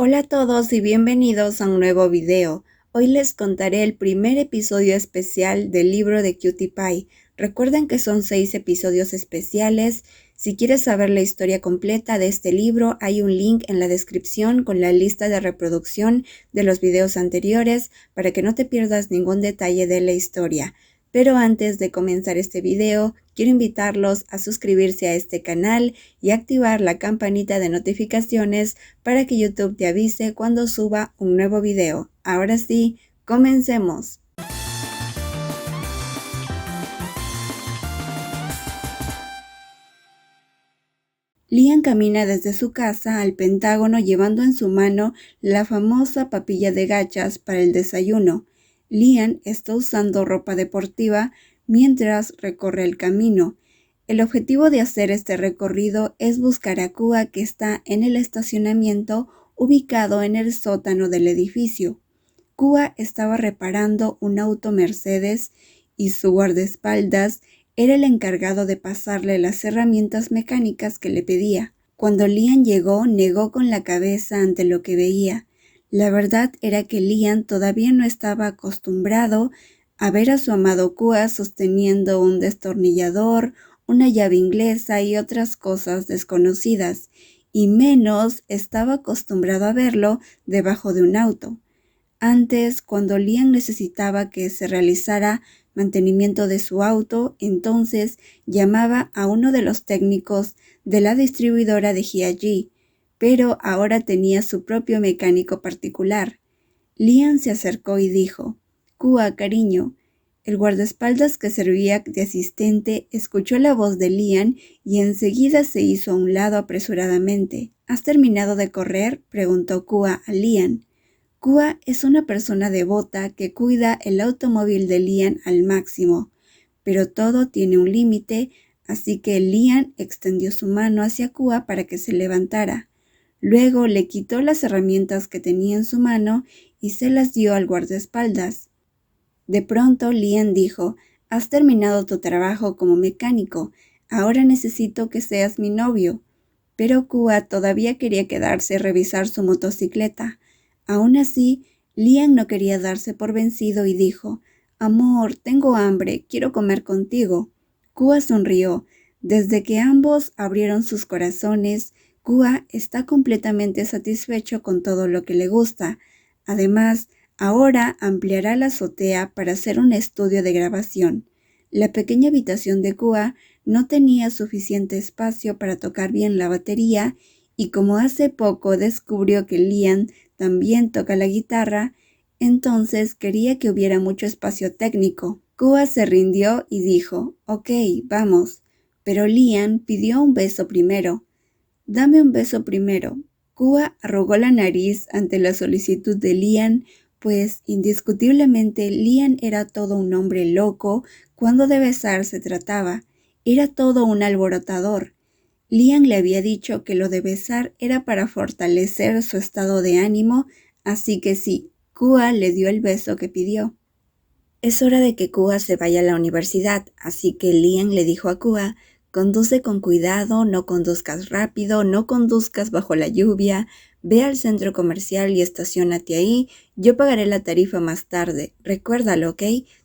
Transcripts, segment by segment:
Hola a todos y bienvenidos a un nuevo video. Hoy les contaré el primer episodio especial del libro de Cutie Pie. Recuerden que son 6 episodios especiales. Si quieres saber la historia completa de este libro, hay un link en la descripción con la lista de reproducción de los videos anteriores para que no te pierdas ningún detalle de la historia. Pero antes de comenzar este video, quiero invitarlos a suscribirse a este canal y activar la campanita de notificaciones para que YouTube te avise cuando suba un nuevo video. Ahora sí, comencemos. Liam camina desde su casa al Pentágono llevando en su mano la famosa papilla de gachas para el desayuno. Liam está usando ropa deportiva mientras recorre el camino. El objetivo de hacer este recorrido es buscar a Kua, que está en el estacionamiento ubicado en el sótano del edificio. Kua estaba reparando un auto Mercedes y su guardaespaldas era el encargado de pasarle las herramientas mecánicas que le pedía. Cuando Liam llegó, negó con la cabeza ante lo que veía. La verdad era que Liam todavía no estaba acostumbrado a ver a su amado Kua sosteniendo un destornillador, una llave inglesa y otras cosas desconocidas, y menos estaba acostumbrado a verlo debajo de un auto. Antes, cuando Liam necesitaba que se realizara mantenimiento de su auto, entonces llamaba a uno de los técnicos de la distribuidora de Hyundai, pero ahora tenía su propio mecánico particular. Liam se acercó y dijo: «Kua, cariño». El guardaespaldas que servía de asistente escuchó la voz de Liam y enseguida se hizo a un lado apresuradamente. «¿Has terminado de correr?», preguntó Kua a Liam. Kua es una persona devota que cuida el automóvil de Liam al máximo, pero todo tiene un límite, así que Liam extendió su mano hacia Kua para que se levantara. Luego le quitó las herramientas que tenía en su mano y se las dio al guardaespaldas. De pronto Liam dijo: «Has terminado tu trabajo como mecánico, ahora necesito que seas mi novio». Pero Kua todavía quería quedarse a revisar su motocicleta. Aún así, Liam no quería darse por vencido y dijo: «Amor, tengo hambre, quiero comer contigo». Kua sonrió. Desde que ambos abrieron sus corazones, Kua está completamente satisfecho con todo lo que le gusta. Además, ahora ampliará la azotea para hacer un estudio de grabación. La pequeña habitación de Kua no tenía suficiente espacio para tocar bien la batería, y como hace poco descubrió que Liam también toca la guitarra, entonces quería que hubiera mucho espacio técnico. Kua se rindió y dijo: «Ok, vamos». Pero Liam pidió un beso primero. «Dame un beso primero». Kua arrugó la nariz ante la solicitud de Liam, pues indiscutiblemente Liam era todo un hombre loco cuando de besar se trataba. Era todo un alborotador. Liam le había dicho que lo de besar era para fortalecer su estado de ánimo, así que sí, Kua le dio el beso que pidió. Es hora de que Kua se vaya a la universidad, así que Liam le dijo a Kua: «Conduce con cuidado, no conduzcas rápido, no conduzcas bajo la lluvia, ve al centro comercial y estaciónate ahí, yo pagaré la tarifa más tarde, recuérdalo, ¿ok?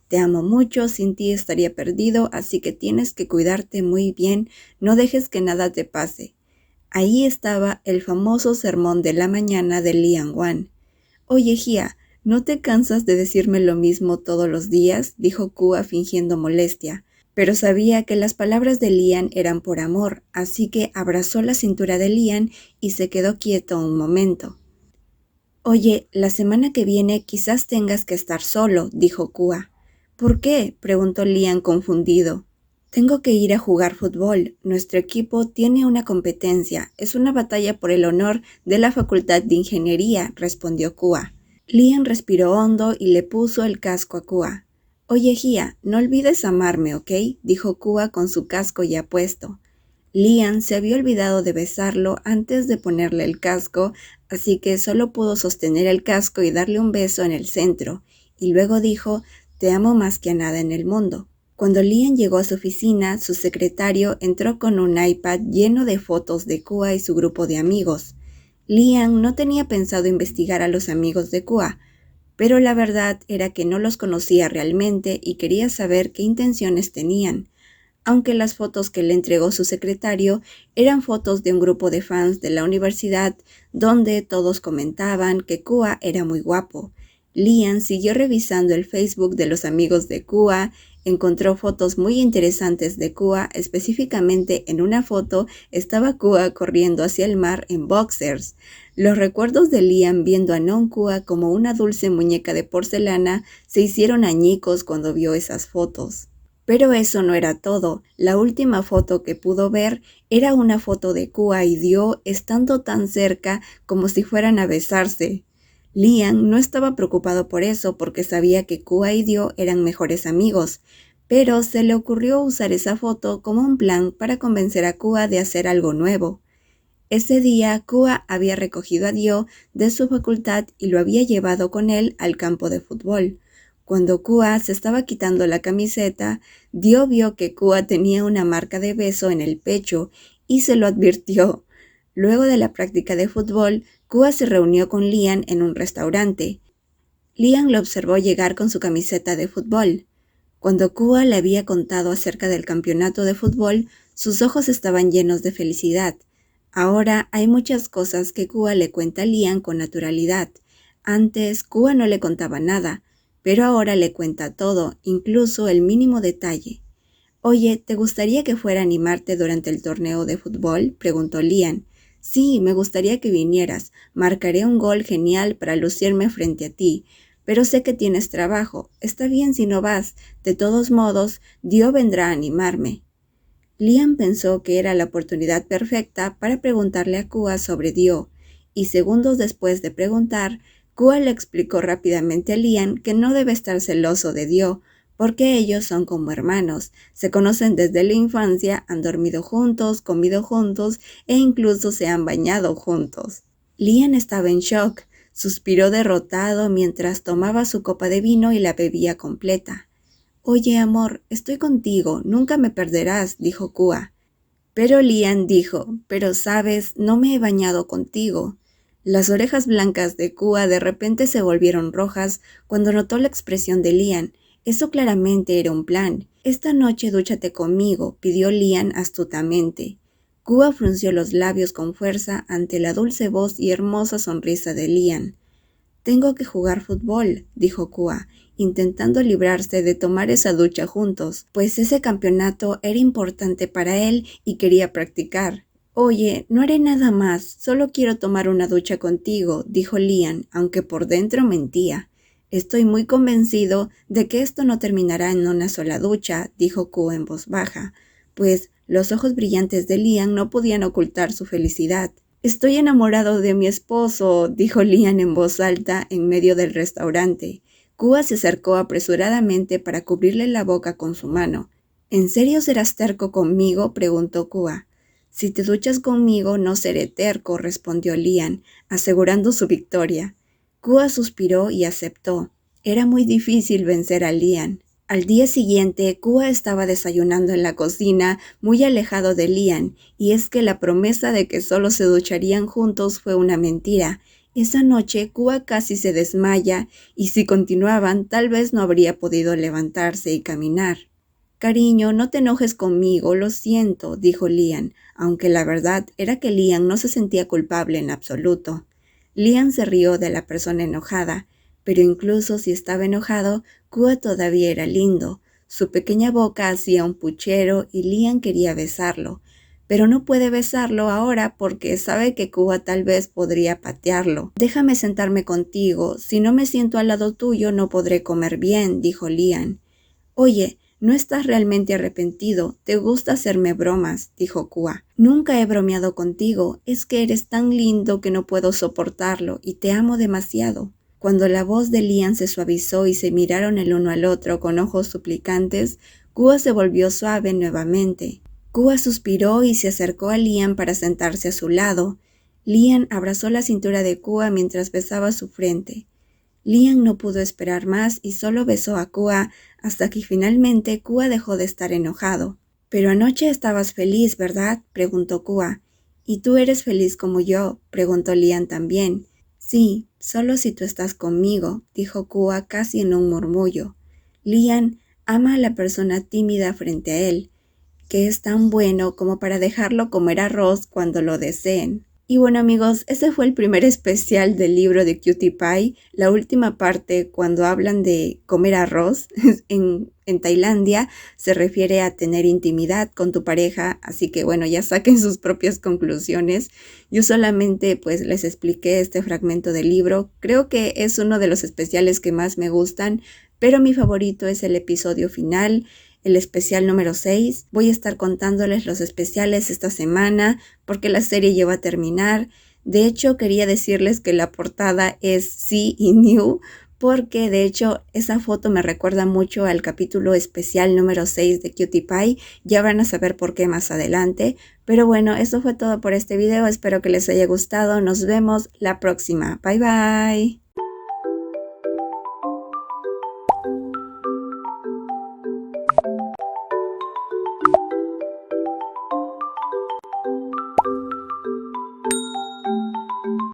Te amo mucho, sin ti estaría perdido, así que tienes que cuidarte muy bien, no dejes que nada te pase». Ahí estaba el famoso sermón de la mañana de Liam Wan. «Oye, Gia, ¿no te cansas de decirme lo mismo todos los días?», dijo Kua fingiendo molestia. Pero sabía que las palabras de Liam eran por amor, así que abrazó la cintura de Liam y se quedó quieto un momento. «Oye, la semana que viene quizás tengas que estar solo», dijo Kua. «¿Por qué?», preguntó Liam confundido. «Tengo que ir a jugar fútbol. Nuestro equipo tiene una competencia. Es una batalla por el honor de la Facultad de Ingeniería», respondió Kua. Liam respiró hondo y le puso el casco a Kua. «Oye, Gia, no olvides amarme, ¿ok?», dijo Kua con su casco ya puesto. Liam se había olvidado de besarlo antes de ponerle el casco, así que solo pudo sostener el casco y darle un beso en el centro, y luego dijo: «Te amo más que a nada en el mundo». Cuando Liam llegó a su oficina, su secretario entró con un iPad lleno de fotos de Kua y su grupo de amigos. Liam no tenía pensado investigar a los amigos de Kua, pero la verdad era que no los conocía realmente y quería saber qué intenciones tenían, aunque las fotos que le entregó su secretario eran fotos de un grupo de fans de la universidad donde todos comentaban que Kua era muy guapo. Liam siguió revisando el Facebook de los amigos de Kua, encontró fotos muy interesantes de Kua, específicamente en una foto estaba Kua corriendo hacia el mar en boxers. Los recuerdos de Liam viendo a Non-Kua como una dulce muñeca de porcelana se hicieron añicos cuando vio esas fotos. Pero eso no era todo. La última foto que pudo ver era una foto de Kua y Dio estando tan cerca como si fueran a besarse. Liam no estaba preocupado por eso porque sabía que Kua y Dio eran mejores amigos, pero se le ocurrió usar esa foto como un plan para convencer a Kua de hacer algo nuevo. Ese día, Kua había recogido a Dio de su facultad y lo había llevado con él al campo de fútbol. Cuando Kua se estaba quitando la camiseta, Dio vio que Kua tenía una marca de beso en el pecho y se lo advirtió. Luego de la práctica de fútbol, Kua se reunió con Liam en un restaurante. Liam lo observó llegar con su camiseta de fútbol. Cuando Kua le había contado acerca del campeonato de fútbol, sus ojos estaban llenos de felicidad. Ahora hay muchas cosas que Kua le cuenta a Liam con naturalidad. Antes, Kua no le contaba nada, pero ahora le cuenta todo, incluso el mínimo detalle. «Oye, ¿te gustaría que fuera a animarte durante el torneo de fútbol?», preguntó Liam. «Sí, me gustaría que vinieras. Marcaré un gol genial para lucirme frente a ti. Pero sé que tienes trabajo. Está bien si no vas. De todos modos, Dio vendrá a animarme». Liam pensó que era la oportunidad perfecta para preguntarle a Kua sobre Dio, y segundos después de preguntar, Kua le explicó rápidamente a Liam que no debe estar celoso de Dio, porque ellos son como hermanos, se conocen desde la infancia, han dormido juntos, comido juntos e incluso se han bañado juntos. Liam estaba en shock, suspiró derrotado mientras tomaba su copa de vino y la bebía completa. «Oye, amor, estoy contigo, nunca me perderás», dijo Kua. Pero Liam dijo, «Pero sabes, no me he bañado contigo». Las orejas blancas de Kua de repente se volvieron rojas cuando notó la expresión de Liam. Eso claramente era un plan. «Esta noche dúchate conmigo», pidió Liam astutamente. Kua frunció los labios con fuerza ante la dulce voz y hermosa sonrisa de Liam. «Tengo que jugar fútbol», dijo Kua, intentando librarse de tomar esa ducha juntos, pues ese campeonato era importante para él y quería practicar. «Oye, no haré nada más, solo quiero tomar una ducha contigo», dijo Liam, aunque por dentro mentía. «Estoy muy convencido de que esto no terminará en una sola ducha», dijo Kua en voz baja, pues los ojos brillantes de Liam no podían ocultar su felicidad. «Estoy enamorado de mi esposo», dijo Liam en voz alta en medio del restaurante. Kua se acercó apresuradamente para cubrirle la boca con su mano. «¿En serio serás terco conmigo?», preguntó Kua. «Si te duchas conmigo no seré terco», respondió Liam, asegurando su victoria. Kua suspiró y aceptó. Era muy difícil vencer a Liam. Al día siguiente, Kua estaba desayunando en la cocina, muy alejado de Liam, y es que la promesa de que solo se ducharían juntos fue una mentira. Esa noche, Kua casi se desmaya, y si continuaban, tal vez no habría podido levantarse y caminar. «Cariño, no te enojes conmigo, lo siento», dijo Liam, aunque la verdad era que Liam no se sentía culpable en absoluto. Liam se rió de la persona enojada, pero incluso si estaba enojado, Kua todavía era lindo. Su pequeña boca hacía un puchero y Liam quería besarlo, pero no puede besarlo ahora porque sabe que Kua tal vez podría patearlo. «Déjame sentarme contigo, si no me siento al lado tuyo no podré comer bien», dijo Liam. «Oye, no estás realmente arrepentido, te gusta hacerme bromas», dijo Kua. «Nunca he bromeado contigo, es que eres tan lindo que no puedo soportarlo y te amo demasiado». Cuando la voz de Liam se suavizó y se miraron el uno al otro con ojos suplicantes, Kua se volvió suave nuevamente. Kua suspiró y se acercó a Liam para sentarse a su lado. Liam abrazó la cintura de Kua mientras besaba su frente. Liam no pudo esperar más y solo besó a Kua hasta que finalmente Kua dejó de estar enojado. «Pero anoche estabas feliz, ¿verdad?», preguntó Kua. ¿Y tú eres feliz como yo?, preguntó Lian también. Sí, solo si tú estás conmigo, dijo Kua casi en un murmullo. Lian ama a la persona tímida frente a él, que es tan bueno como para dejarlo comer arroz cuando lo deseen. Y bueno amigos, ese fue el primer especial del libro de Cutie Pie. La última parte, cuando hablan de comer arroz en Tailandia, se refiere a tener intimidad con tu pareja, así que bueno, ya saquen sus propias conclusiones. Yo solamente pues les expliqué este fragmento del libro. Creo que es uno de los especiales que más me gustan, pero mi favorito es el episodio final, el especial número 6. Voy a estar contándoles los especiales esta semana porque la serie ya va a terminar. De hecho, quería decirles que la portada es See y New, porque de hecho esa foto me recuerda mucho al capítulo especial número 6 de Cutie Pie. Ya van a saber por qué más adelante. Pero bueno, eso fue todo por este video. Espero que les haya gustado. Nos vemos la próxima. Bye bye.